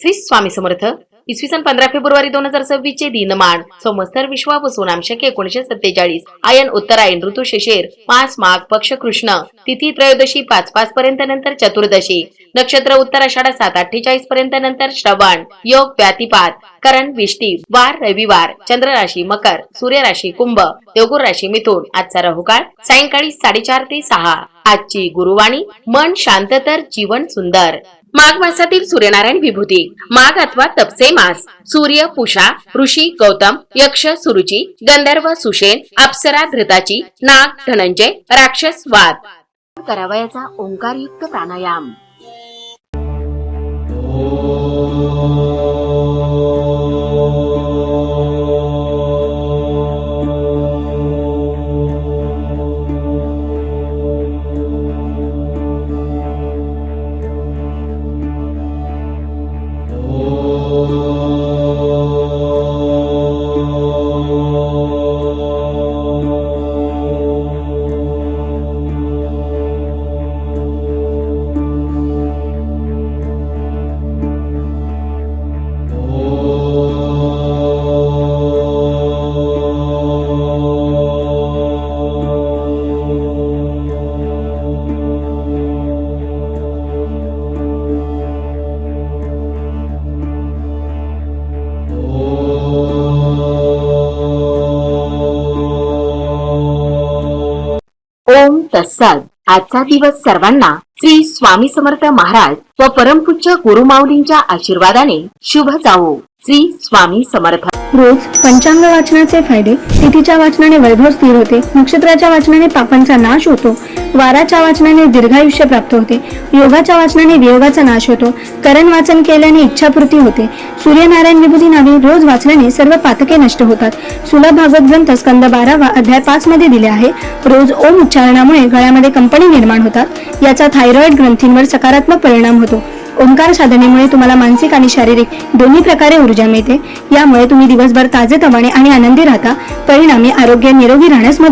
श्री स्वामी समर्थ. इसवी सन 15 फेब्रुवारी 2026 चे दिनमान संवत्सर विश्वावसू नामशक 1947. आयन उत्तरायण, ऋतू शिशिर, मास माघ, पक्ष कृष्ण, तिथी त्रयोदशी 5:05 पर्यंत, नंतर चतुर्दशी, नक्षत्र उत्तर आषाढ 7:48 पर्यंत, नंतर श्रवण, योग व्यातिपात, करण विष्टी, वार रविवार, चंद्र राशी मकर, सूर्य राशी कुंभ, देवगुरु राशी मिथुन. आजचा राहुकाळ सायंकाळी 4:30 ते 6. आजची गुरुवाणी, मन शांत तर जीवन सुंदर. माघ मासातील सूर्यनारायण विभूती. माघ अथवा तपसे मास. सूर्य पूषा, ऋषी गौतम, यक्ष सुरुची, गंधर्व सुषेण, अप्सरा धृताची, नाग धनंजय, राक्षस वात. करावयाचा ओंकारयुक्त प्राणायाम. ओम तत्सत. आजचा दिवस सर्वांना श्री स्वामी समर्थ महाराज व परमपूज्य गुरुमाऊलींच्या आशीर्वादाने शुभ जावो. श्री स्वामी समर्थ. रोज पंचांग वाचनाचे फायदे. तिथीच्या वाचनाने वैभव स्थिर होते, नक्षत्राच्या वाचनाने पापांचा नाश होतो, वाराच्या वाचनाने दीर्घायुष्य प्राप्त होते, योगाच्या वाचनाने वियोगाचा नाश होतो, करण वाचन केल्याने इच्छापूर्ती होते, सूर्यनारायण विभूती नावे रोज वाचल्याने सर्व पातके नष्ट होतात. सुलभ भागवत ग्रंथ स्कंद 12 अध्याय 5 मध्ये दिले आहे. रोज ओम उच्चारणामुळे गळ्यामध्ये कंपनी निर्माण होतात. याचा थायरॉइड ग्रंथींवर सकारात्मक परिणाम होतो. ओंकार साधनेमुळे तुम्हाला मानसिक आणि शारीरिक दोन्ही प्रकारे ऊर्जा मिळते. यामुळे तुम्ही दिवसभर ताजेतवाने आणि आनंदी राहता. परिणामी आरोग्य निरोगी राहण्यास मदत